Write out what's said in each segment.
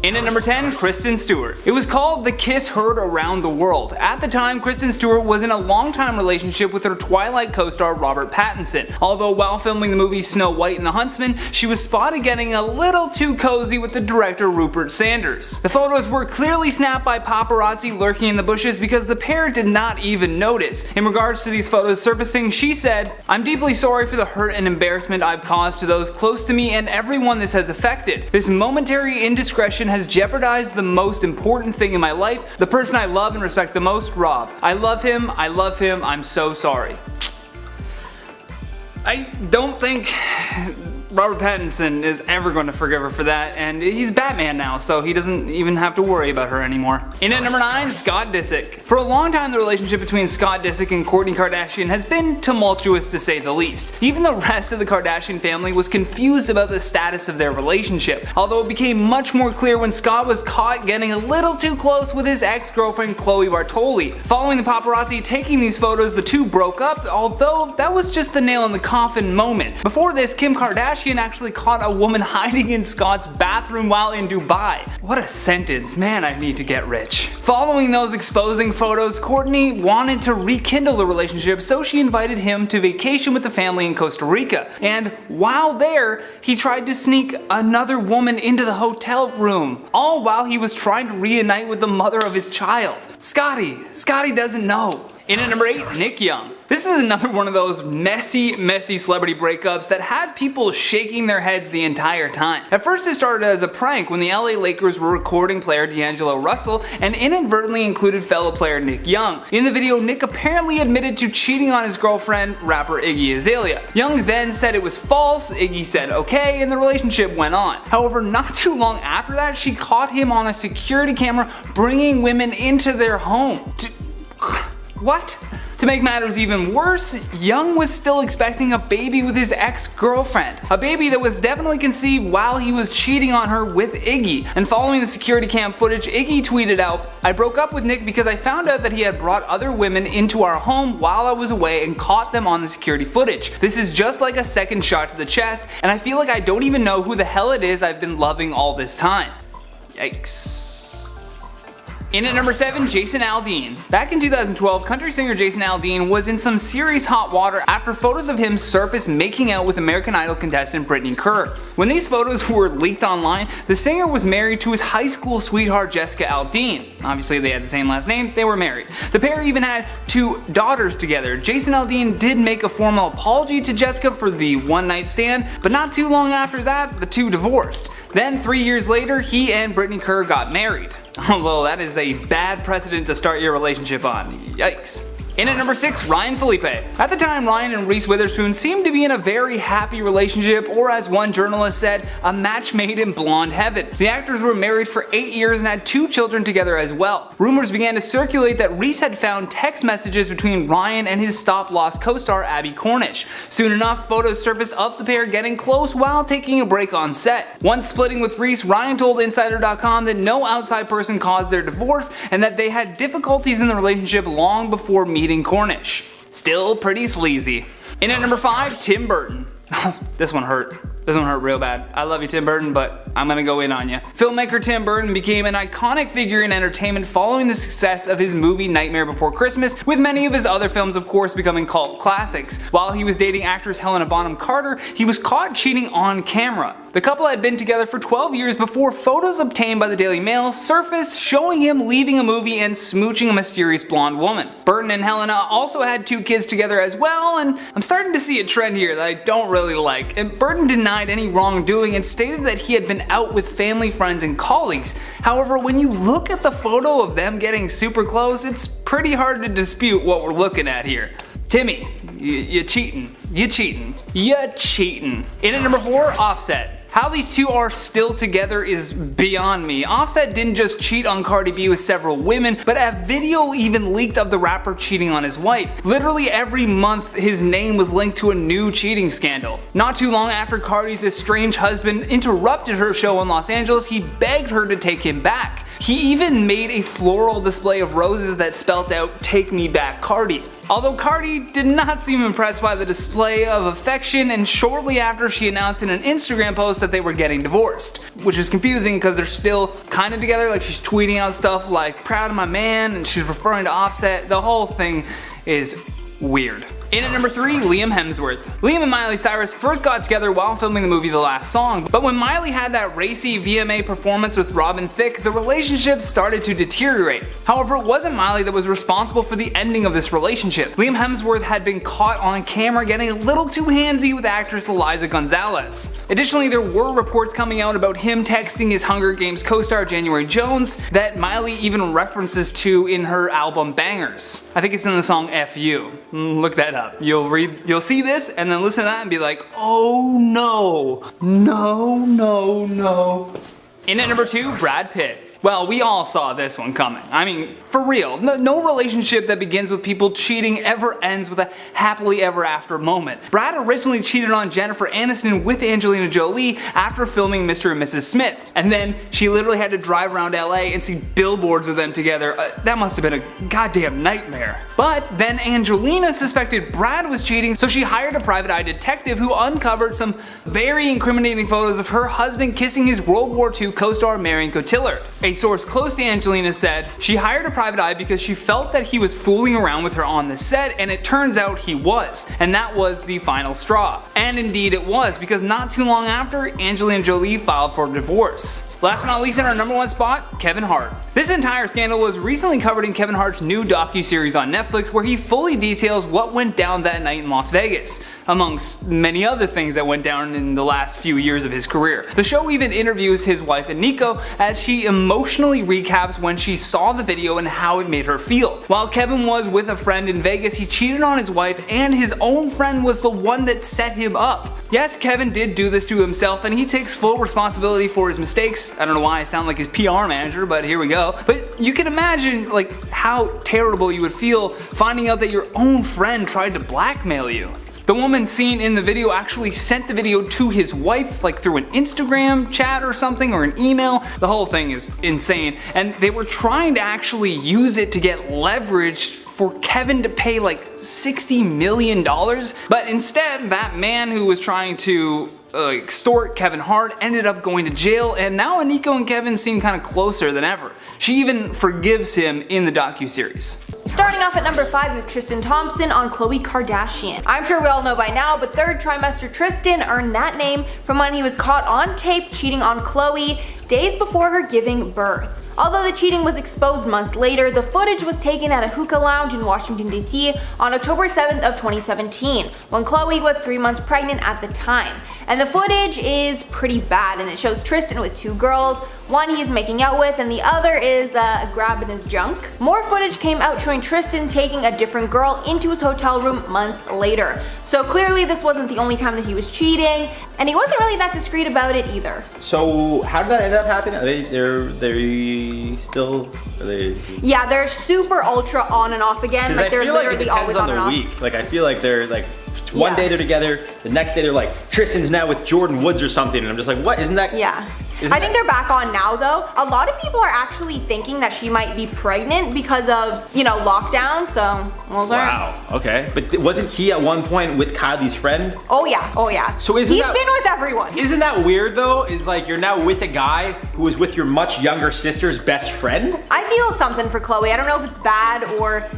In at number 10, Kristen Stewart. It was called The Kiss Heard Around the World. At the time, Kristen Stewart was in a long-time relationship with her Twilight co-star Robert Pattinson. Although while filming the movie Snow White and the Huntsman, she was spotted getting a little too cozy with the director Rupert Sanders. The photos were clearly snapped by paparazzi lurking in the bushes because the pair did not even notice. In regards to these photos surfacing, she said, "I'm deeply sorry for the hurt and embarrassment I've caused to those close to me and everyone this has affected. This momentary indiscretion has jeopardized the most important thing in my life, the person I love and respect the most, Rob. I love him, I'm so sorry." I don't think Robert Pattinson is ever going to forgive her for that, and he's Batman now, so he doesn't even have to worry about her anymore. In at number 9, Scott Disick. For a long time, the relationship between Scott Disick and Kourtney Kardashian has been tumultuous to say the least. Even the rest of the Kardashian family was confused about the status of their relationship, although it became much more clear when Scott was caught getting a little too close with his ex-girlfriend Khloe Bartoli. Following the paparazzi taking these photos, the two broke up, although that was just the nail in the coffin moment. Before this, Kim Kardashian actually caught a woman hiding in Scott's bathroom while in Dubai. What a sentence, man, I need to get rich. Following those exposing photos, Kourtney wanted to rekindle the relationship, so she invited him to vacation with the family in Costa Rica. And while there, he tried to sneak another woman into the hotel room, all while he was trying to reunite with the mother of his child. Scotty doesn't know. In at number 8, Nick Young. This is another one of those messy celebrity breakups that had people shaking their heads the entire time. At first it started as a prank when the LA Lakers were recording player D'Angelo Russell and inadvertently included fellow player Nick Young. In the video, Nick apparently admitted to cheating on his girlfriend, rapper Iggy Azalea. Young then said it was false, Iggy said okay, and the relationship went on. However, not too long after that, she caught him on a security camera bringing women into their home. What? To make matters even worse, Young was still expecting a baby with his ex-girlfriend. A baby that was definitely conceived while he was cheating on her with Iggy. And following the security cam footage, Iggy tweeted out, "I broke up with Nick because I found out that he had brought other women into our home while I was away and caught them on the security footage. This is just like a second shot to the chest, and I feel like I don't even know who the hell it is I've been loving all this time." Yikes. In at number 7, Jason Aldean. Back in 2012, country singer Jason Aldean was in some serious hot water after photos of him surfaced making out with American Idol contestant Brittany Kerr. When these photos were leaked online, the singer was married to his high school sweetheart Jessica Aldean. Obviously they had the same last name, they were married. The pair even had 2 daughters together. Jason Aldean did make a formal apology to Jessica for the one-night stand, but not too long after that, the two divorced. Then 3 years later, he and Brittany Kerr got married. Although that is a bad precedent to start your relationship on. Yikes. In at number 6, Ryan Felipe. At the time, Ryan and Reese Witherspoon seemed to be in a very happy relationship, or as one journalist said, a match made in blonde heaven. The actors were married for 8 years and had 2 children together as well. Rumors began to circulate that Reese had found text messages between Ryan and his stop-loss co-star Abby Cornish. Soon enough, photos surfaced of the pair getting close while taking a break on set. Once splitting with Reese, Ryan told Insider.com that no outside person caused their divorce and that they had difficulties in the relationship long before meeting Cornish. Still pretty sleazy. In at number 5, Tim Burton. This one hurt. This one hurt real bad. I love you, Tim Burton, but I'm gonna go in on you. Filmmaker Tim Burton became an iconic figure in entertainment following the success of his movie Nightmare Before Christmas, with many of his other films of course becoming cult classics. While he was dating actress Helena Bonham Carter, he was caught cheating on camera. The couple had been together for 12 years before photos obtained by the Daily Mail surfaced showing him leaving a movie and smooching a mysterious blonde woman. Burton and Helena also had 2 kids together as well, and I'm starting to see a trend here that I don't really like. And Burton denied any wrongdoing and stated that he had been out with family, friends, and colleagues. However, when you look at the photo of them getting super close, it's pretty hard to dispute what we're looking at here. Timmy, you cheating. You cheating. In at number 4, Offset. How these two are still together is beyond me. Offset didn't just cheat on Cardi B with several women, but a video even leaked of the rapper cheating on his wife. Literally every month his name was linked to a new cheating scandal. Not too long after Cardi's estranged husband interrupted her show in Los Angeles, he begged her to take him back. He even made a floral display of roses that spelt out "Take Me Back, Cardi." Although Cardi did not seem impressed by the display of affection, and shortly after she announced in an Instagram post that they were getting divorced. Which is confusing because they're still kind of together, like she's tweeting out stuff like "proud of my man" and she's referring to Offset. The whole thing is weird. In at number 3, Liam Hemsworth. Liam and Miley Cyrus first got together while filming the movie The Last Song, but when Miley had that racy VMA performance with Robin Thicke, the relationship started to deteriorate. However, it wasn't Miley that was responsible for the ending of this relationship. Liam Hemsworth had been caught on camera getting a little too handsy with actress Eliza Gonzalez. Additionally, there were reports coming out about him texting his Hunger Games co-star January Jones that Miley even references to in her album Bangers. I think it's in the song F You. Look that up. You'll see this and then listen to that and be like, oh no, no. In at number 2, Brad Pitt. Well, we all saw this one coming. I mean, for real, no relationship that begins with people cheating ever ends with a happily ever after moment. Brad originally cheated on Jennifer Aniston with Angelina Jolie after filming Mr. and Mrs. Smith, and then she literally had to drive around LA and see billboards of them together. That must have been a goddamn nightmare. But then Angelina suspected Brad was cheating, so she hired a private eye detective who uncovered some very incriminating photos of her husband kissing his World War II co-star Marion Cotillard. A source close to Angelina said she hired a private eye because she felt that he was fooling around with her on the set, and it turns out he was, and that was the final straw. And indeed it was, because not too long after, Angelina Jolie filed for divorce. Last but not least, in our number 1 spot, Kevin Hart. This entire scandal was recently covered in Kevin Hart's new docu-series on Netflix, where he fully details what went down that night in Las Vegas, amongst many other things that went down in the last few years of his career. The show even interviews his wife Eniko as she emotionally recaps when she saw the video and how it made her feel. While Kevin was with a friend in Vegas, he cheated on his wife, and his own friend was the one that set him up. Yes, Kevin did do this to himself, and he takes full responsibility for his mistakes. I don't know why I sound like his PR manager, but here we go. But you can imagine like how terrible you would feel finding out that your own friend tried to blackmail you. The woman seen in the video actually sent the video to his wife, like through an Instagram chat or something, or an email. The whole thing is insane, and they were trying to actually use it to get leverage for Kevin to pay like $60 million, but instead that man who was trying to extort Kevin Hart ended up going to jail, and now Eniko and Kevin seem kind of closer than ever. She even forgives him in the docu-series. Starting off at number 5, we have Tristan Thompson on Khloe Kardashian. I'm sure we all know by now, but third trimester Tristan earned that name from when he was caught on tape cheating on Khloe days before her giving birth. Although the cheating was exposed months later, the footage was taken at a hookah lounge in Washington, D.C. on October 7th of 2017, when Khloe was 3 months pregnant at the time. And the footage is pretty bad, and it shows Tristan with 2 girls. One he's making out with, and the other is grabbing his junk. More footage came out showing Tristan taking a different girl into his hotel room months later. So clearly this wasn't the only time that he was cheating, and he wasn't really that discreet about it either. So how did that end up happening? Are they? Yeah, they're super ultra on and off again. Like they're literally always on and off. Week. Like I feel like they're like one day they're together, the next day they're like Tristan's now with Jordan Woods or something, and I'm just like, what? Isn't that? Yeah. I think they're back on now though. A lot of people are actually thinking that she might be pregnant because of, you know, lockdown, so we'll learn. Wow, okay. But wasn't he at one point with Kylie's friend? Oh yeah, oh yeah. So he's been with everyone. Isn't that weird though? Is like you're now with a guy who was with your much younger sister's best friend? I feel something for Khloe. I don't know if it's bad or...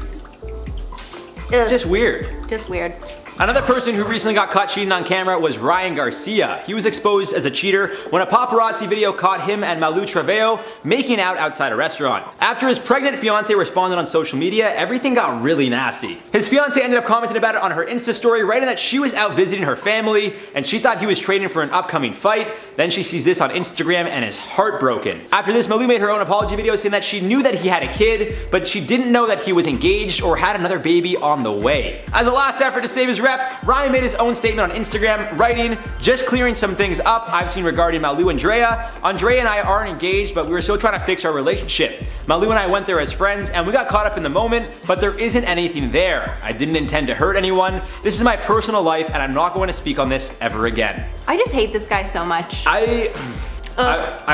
Just weird. Just weird. Another person who recently got caught cheating on camera was Ryan Garcia. He was exposed as a cheater when a paparazzi video caught him and Malu Travello making out outside a restaurant. After his pregnant fiance responded on social media, everything got really nasty. His fiance ended up commenting about it on her Insta story, writing that she was out visiting her family and she thought he was training for an upcoming fight. Then she sees this on Instagram and is heartbroken. After this, Malu made her own apology video saying that she knew that he had a kid, but she didn't know that he was engaged or had another baby on the way. As a last effort to save his rep, Ryan made his own statement on Instagram, writing, "Just clearing some things up I've seen regarding Malu and Drea. Andrea and I aren't engaged, but we were still trying to fix our relationship. Malu and I went there as friends and we got caught up in the moment, but there isn't anything there. I didn't intend to hurt anyone. This is my personal life and I'm not going to speak on this ever again." I just hate this guy so much. I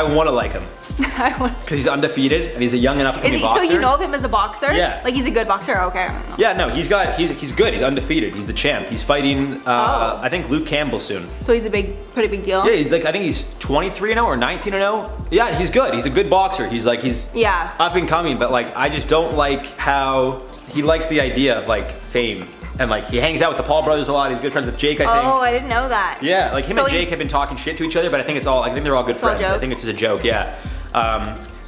want to like him. Because he's undefeated and he's a young and up-and-coming boxer. So you know of him as a boxer? Yeah. Like he's a good boxer? Okay. Yeah, no, he's good. He's undefeated. He's the champ. He's fighting, I think, Luke Campbell soon. So he's a pretty big deal? Yeah, I think he's 23-0 or 19-0. Yeah, he's good. He's a good boxer. He's yeah. up and coming, but like, I just don't like how he likes the idea of like fame. And like, he hangs out with the Paul brothers a lot. He's good friends with Jake, I think. Oh, I didn't know that. Yeah, like him and Jake have been talking shit to each other, but I think they're all good friends. I think it's just a joke, yeah.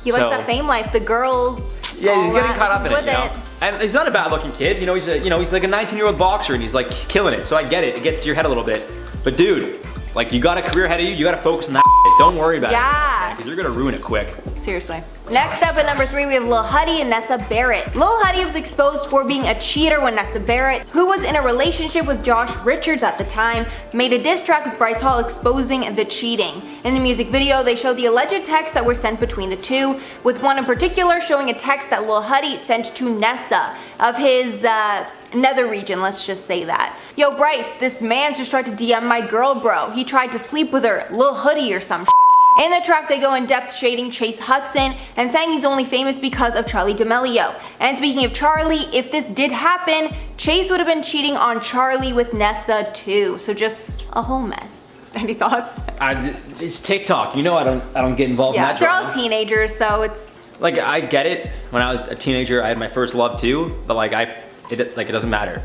He likes that fame life, the girls. Yeah, he's getting caught up in it, you know? it. And he's not a bad-looking kid. You know, he's like a 19-year-old boxer, and he's like killing it. So I get it. It gets to your head a little bit. But dude, like, you got a career ahead of you. You got to focus on that. Don't worry about it. Because you're gonna ruin it quick. Seriously. Next up at number 3, we have Lil Huddy and Nessa Barrett. Lil Huddy was exposed for being a cheater when Nessa Barrett, who was in a relationship with Josh Richards at the time, made a diss track with Bryce Hall exposing the cheating. In the music video, they show the alleged texts that were sent between the two, with one in particular showing a text that Lil Huddy sent to Nessa of his nether region, let's just say that. Yo Bryce, this man just tried to DM my girl, bro. He tried to sleep with her, Lil Hoodie or some shit. In the track, they go in depth shading Chase Hudson and saying he's only famous because of Charli D'Amelio. And speaking of Charli, if this did happen, Chase would have been cheating on Charli with Nessa too. So just a whole mess. Any thoughts? It's TikTok. You know, I don't get involved in that they're drama. all teenagers, so it's like, I get it. When I was a teenager, I had my first love too, but like it doesn't matter.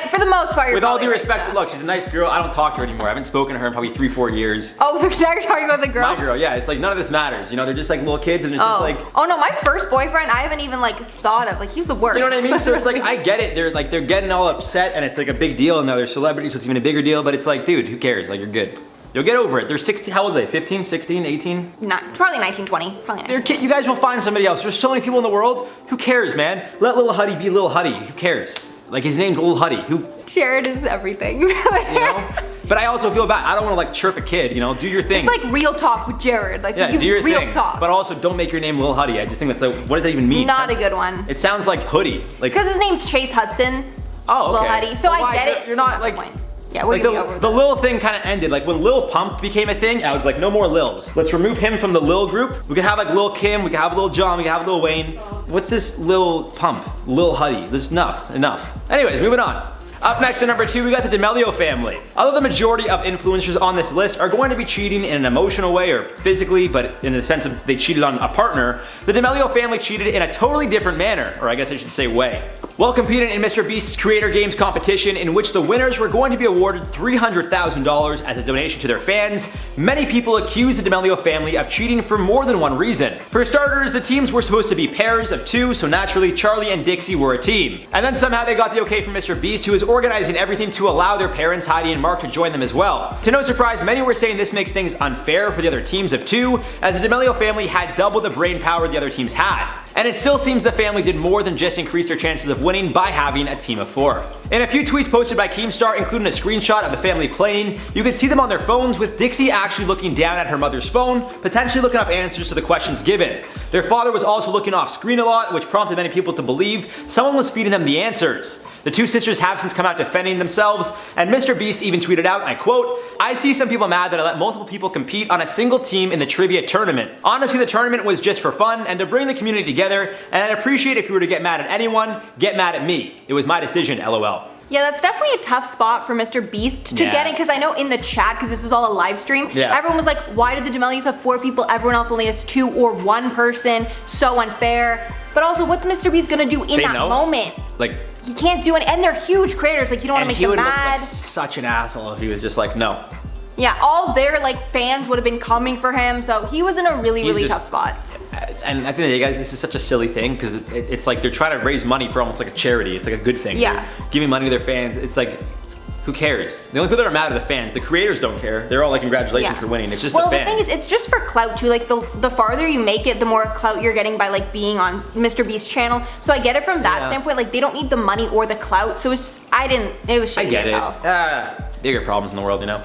for the most part, you're with all due right, respect, look, she's a nice girl. I don't talk to her anymore. I haven't spoken to her in probably 3-4 years. Oh, now you're talking about the girl? My girl, yeah. It's like none of this matters. You know, they're just like little kids, and it's just like. Oh no, my first boyfriend, I haven't even like thought of. Like, he's the worst. You know what I mean? So it's like, I get it. They're getting all upset, and it's like a big deal, and now they're celebrities, so it's even a bigger deal. But it's like, dude, who cares? Like, you're good. You'll get over it. They're 16. How old are they? 15, 16, 18? Probably 19, 20. Probably 19. You guys will find somebody else. There's so many people in the world. Who cares, man? Let Lil Huddy be Lil Huddy. Who cares? Like, his name's Lil Huddy. Jared is everything. You know? But I also feel bad. I don't want to like chirp a kid, you know? Do your thing. It's like real talk with Jared. Like, yeah, do your real thing. talk. But also, don't make your name Lil Huddy. I just think that's like, what does that even mean? Not a good one. It sounds like hoodie. Like, because his name's Chase Hudson. Oh, okay. Lil Huddy. So well, I get it. You're not like. Yeah, we're like gonna be over the Lil thing kind of ended. Like when Lil Pump became a thing, I was like, no more Lils. Let's remove him from the Lil group. We could have like Lil Kim, we could have Lil Jon, we could have Lil Wayne. What's this Lil Pump? Lil Huddy. This is enough. Anyways, moving on. Up next at number 2, we got the D'Amelio family. Although the majority of influencers on this list are going to be cheating in an emotional way or physically, but in the sense of they cheated on a partner, the D'Amelio family cheated in a totally different manner, or I guess I should say way. While competing in Mr. Beast's Creator Games competition, in which the winners were going to be awarded $300,000 as a donation to their fans, many people accused the D'Amelio family of cheating for more than one reason. For starters, the teams were supposed to be pairs of 2, so naturally Charli and Dixie were a team. And then somehow they got the okay from Mr. Beast, who was organizing everything to allow their parents, Heidi and Mark, to join them as well. To no surprise, many were saying this makes things unfair for the other teams of 2, as the D'Amelio family had double the brain power the other teams had. And it still seems the family did more than just increase their chances of winning by having a team of 4. In a few tweets posted by Keemstar, including a screenshot of the family playing, you could see them on their phones, with Dixie actually looking down at her mother's phone, potentially looking up answers to the questions given. Their father was also looking off screen a lot, which prompted many people to believe someone was feeding them the answers. The two sisters have since come out defending themselves, and Mr. Beast even tweeted out, and I quote, "I see some people mad that I let multiple people compete on a single team in the trivia tournament. Honestly, the tournament was just for fun and to bring the community together, and I'd appreciate if you were to get mad at anyone, get mad at me. It was my decision, LOL." Yeah, that's definitely a tough spot for Mr. Beast to get in, because I know in the chat, because this was all a live stream, everyone was like, why did the D'Amelios have 4 people, everyone else only has 2 or 1 person, so unfair. But also, what's Mr. Beast gonna do in that moment? Like, he can't do it, and they're huge creators, like you don't want to make them mad. And he would look like such an asshole if he was just like, no. Yeah, all their like fans would have been coming for him, so he was in a really tough spot. And at the end of the day, guys, this is such a silly thing, because it's like they're trying to raise money for almost like a charity. It's like a good thing. Yeah. They're giving money to their fans. It's like, who cares? The only people that are mad are the fans. The creators don't care. They're all like, congratulations for winning. It's just the fans. Well, the thing is, it's just for clout too. Like the farther you make it, the more clout you're getting by like being on Mr. Beast's channel. So I get it from that standpoint. Like they don't need the money or the clout. So it's it was shitty as hell. Bigger problems in the world, you know?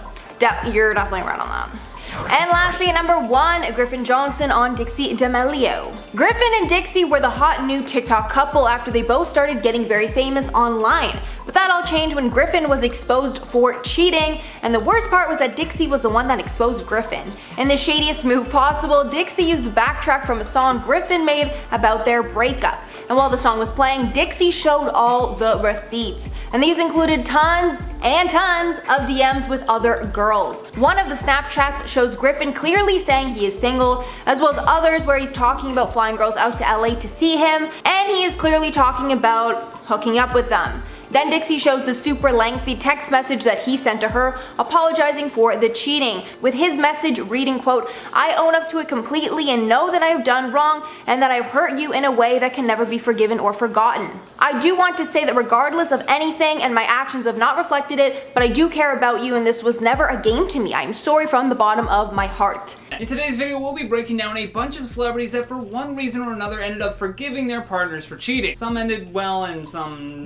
You're definitely right on that. And lastly, at number 1, Griffin Johnson on Dixie D'Amelio. Griffin and Dixie were the hot new TikTok couple after they both started getting very famous online. But that all changed when Griffin was exposed for cheating, and the worst part was that Dixie was the one that exposed Griffin. In the shadiest move possible, Dixie used the backtrack from a song Griffin made about their breakup. And while the song was playing, Dixie showed all the receipts. And these included tons and tons of DMs with other girls. One of the Snapchats shows Griffin clearly saying he is single, as well as others where he's talking about flying girls out to LA to see him, and he is clearly talking about hooking up with them. Then Dixie shows the super lengthy text message that he sent to her apologizing for the cheating, with his message reading, quote, "I own up to it completely and know that I have done wrong and that I've hurt you in a way that can never be forgiven or forgotten. I do want to say that regardless of anything and my actions have not reflected it, but I do care about you and this was never a game to me. I am sorry from the bottom of my heart." In today's video, we'll be breaking down a bunch of celebrities that for one reason or another ended up forgiving their partners for cheating. Some ended well and some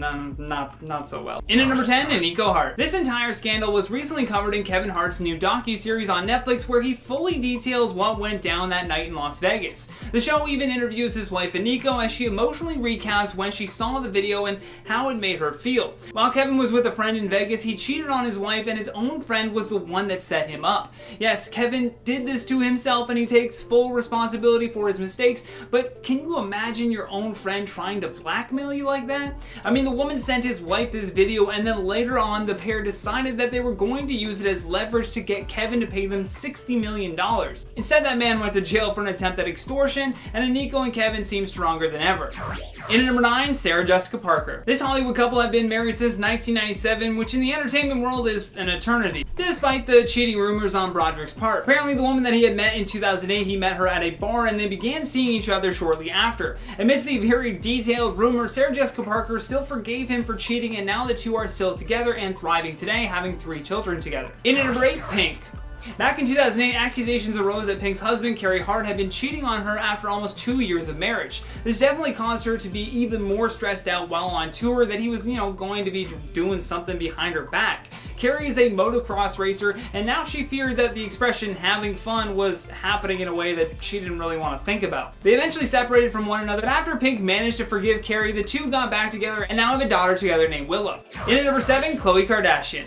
not so well. In at number 10, Nico Hart. This entire scandal was recently covered in Kevin Hart's new docuseries on Netflix, where he fully details what went down that night in Las Vegas. The show even interviews his wife Nico as she emotionally recaps when she saw the video and how it made her feel. While Kevin was with a friend in Vegas, he cheated on his wife and his own friend was the one that set him up. Yes, Kevin did this to himself and he takes full responsibility for his mistakes, but can you imagine your own friend trying to blackmail you like that? I mean, the woman sent his wife this video and then later on the pair decided that they were going to use it as leverage to get Kevin to pay them $60 million. Instead, that man went to jail for an attempt at extortion, and Nico and Kevin seem stronger than ever. In at number 9, Sarah Jessica Parker. This Hollywood couple had been married since 1997, which in the entertainment world is an eternity, despite the cheating rumors on Broderick's part. Apparently, the woman that he had met in 2008, he met her at a bar and they began seeing each other shortly after. Amidst the very detailed rumors, Sarah Jessica Parker still forgave him for cheating, and now the two are still together and thriving today, having 3 children together. In at number 8, Pink. Back in 2008, accusations arose that Pink's husband, Carey Hart, had been cheating on her after almost 2 years of marriage. This definitely caused her to be even more stressed out while on tour that he was, going to be doing something behind her back. Carey is a motocross racer, and now she feared that the expression having fun was happening in a way that she didn't really want to think about. They eventually separated from one another, but after Pink managed to forgive Carey, the two got back together and now have a daughter together named Willow. In at number 7, Khloe Kardashian.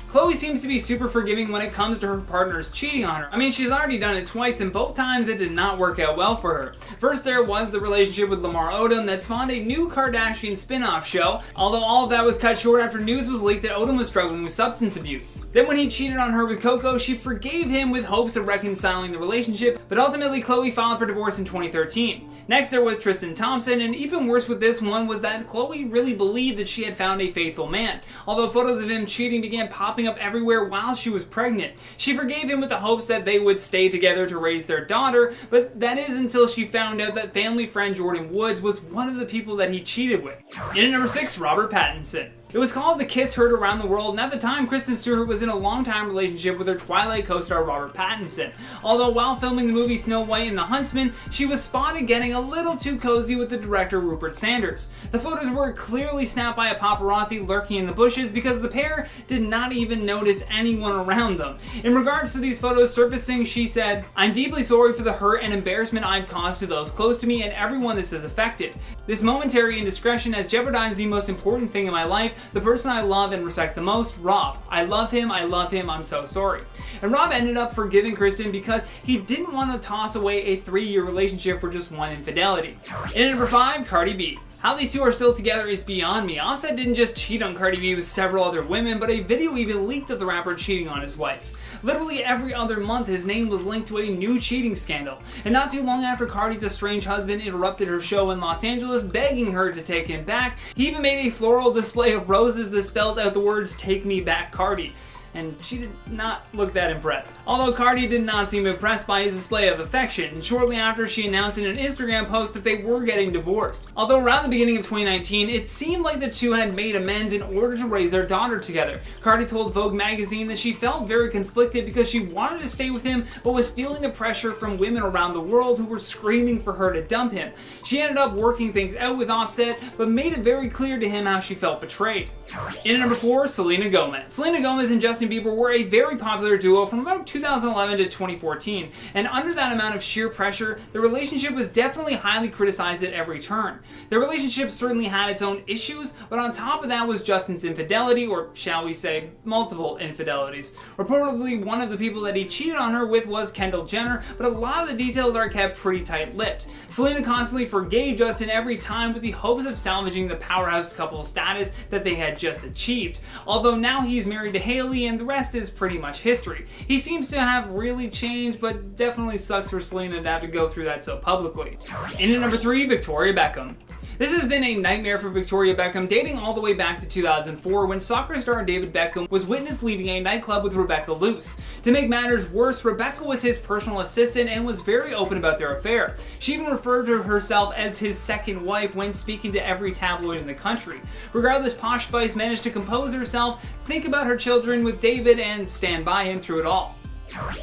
Khloe seems to be super forgiving when it comes to her partners cheating on her. I mean, she's already done it twice and both times it did not work out well for her. First, there was the relationship with Lamar Odom that spawned a new Kardashian spin-off show, although all of that was cut short after news was leaked that Odom was struggling with substance abuse. Then when he cheated on her with Coco, she forgave him with hopes of reconciling the relationship, but ultimately Khloe filed for divorce in 2013. Next, there was Tristan Thompson, and even worse with this one was that Khloe really believed that she had found a faithful man, although photos of him cheating began popping up everywhere while she was pregnant. She forgave him with the hopes that they would stay together to raise their daughter, but that is until she found out that family friend Jordan Woods was one of the people that he cheated with. In at number 6, Robert Pattinson. It was called The Kiss Heard Around the World, and at the time, Kristen Stewart was in a long-time relationship with her Twilight co-star Robert Pattinson. Although while filming the movie Snow White and the Huntsman, she was spotted getting a little too cozy with the director Rupert Sanders. The photos were clearly snapped by a paparazzi lurking in the bushes because the pair did not even notice anyone around them. In regards to these photos surfacing, she said, "I'm deeply sorry for the hurt and embarrassment I've caused to those close to me and everyone this has affected. This momentary indiscretion has jeopardized the most important thing in my life, the person I love and respect the most, Rob. I love him, I'm so sorry." And Rob ended up forgiving Kristen because he didn't want to toss away a 3-year relationship for just one infidelity. In at number 5, Cardi B. How these two are still together is beyond me. Offset didn't just cheat on Cardi B with several other women, but a video even leaked of the rapper cheating on his wife. Literally every other month, his name was linked to a new cheating scandal. And not too long after Cardi's estranged husband interrupted her show in Los Angeles, begging her to take him back, he even made a floral display of roses that spelled out the words, "Take me back, Cardi." And she did not look that impressed. Although Cardi did not seem impressed by his display of affection, and shortly after she announced in an Instagram post that they were getting divorced. Although around the beginning of 2019, it seemed like the two had made amends in order to raise their daughter together. Cardi told Vogue magazine that she felt very conflicted because she wanted to stay with him, but was feeling the pressure from women around the world who were screaming for her to dump him. She ended up working things out with Offset, but made it very clear to him how she felt betrayed. In at number 4, Selena Gomez. Selena Gomez and Justin Justin Bieber were a very popular duo from about 2011 to 2014, and under that amount of sheer pressure, the relationship was definitely highly criticized at every turn. The relationship certainly had its own issues, but on top of that was Justin's infidelity, or shall we say, multiple infidelities. Reportedly, one of the people that he cheated on her with was Kendall Jenner, but a lot of the details are kept pretty tight-lipped. Selena constantly forgave Justin every time with the hopes of salvaging the powerhouse couple status that they had just achieved, although now he's married to Hailey and the rest is pretty much history. He seems to have really changed, but definitely sucks for Selena to have to go through that so publicly. In at number 3, Victoria Beckham. This has been a nightmare for Victoria Beckham, dating all the way back to 2004 when soccer star David Beckham was witnessed leaving a nightclub with Rebecca Luce. To make matters worse, Rebecca was his personal assistant and was very open about their affair. She even referred to herself as his second wife when speaking to every tabloid in the country. Regardless, Posh Spice managed to compose herself, think about her children with David, and stand by him through it all.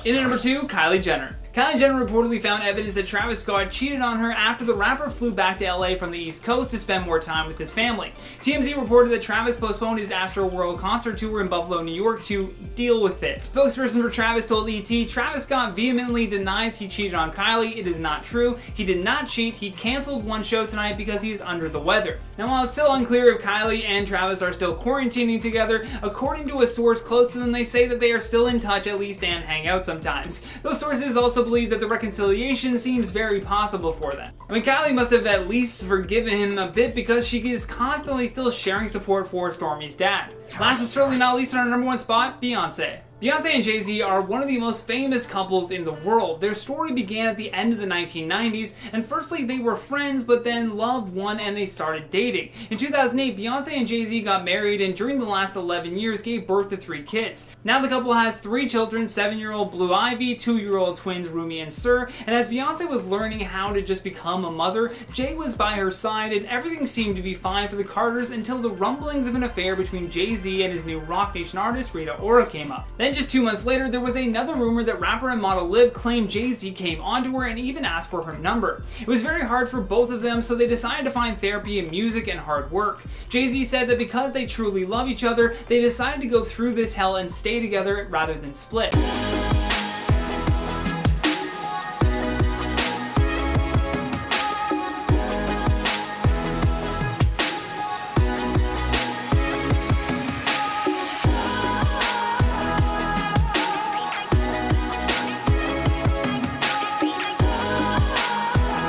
In at number 2, Kylie Jenner. Kylie Jenner reportedly found evidence that Travis Scott cheated on her after the rapper flew back to LA from the East Coast to spend more time with his family. TMZ reported that Travis postponed his Astroworld concert tour in Buffalo, New York to deal with it. Spokesperson for Travis told ET, Travis Scott vehemently denies he cheated on Kylie. It is not true. He did not cheat. He canceled one show tonight because he is under the weather. Now, while it's still unclear if Kylie and Travis are still quarantining together, according to a source close to them, they say that they are still in touch at least and hang out sometimes. Those sources also believe that the reconciliation seems very possible for them. I mean, Kylie must have at least forgiven him a bit because she is constantly still sharing support for Stormi's dad. Last but certainly not least, on our number 1 spot, Beyonce. Beyonce and Jay-Z are one of the most famous couples in the world. Their story began at the end of the 1990s, and firstly they were friends, but then love won and they started dating. In 2008, Beyonce and Jay-Z got married and during the last 11 years gave birth to 3 kids. Now the couple has 3 children, 7-year-old Blue Ivy, 2-year-old twins Rumi and Sir, and as Beyonce was learning how to just become a mother, Jay was by her side and everything seemed to be fine for the Carters until the rumblings of an affair between Jay-Z and his new Roc Nation artist Rita Ora came up. Then just 2 months later, there was another rumor that rapper and model Liv claimed Jay-Z came onto her and even asked for her number. It was very hard for both of them, so they decided to find therapy in music and hard work. Jay-Z said that because they truly love each other, they decided to go through this hell and stay together rather than split.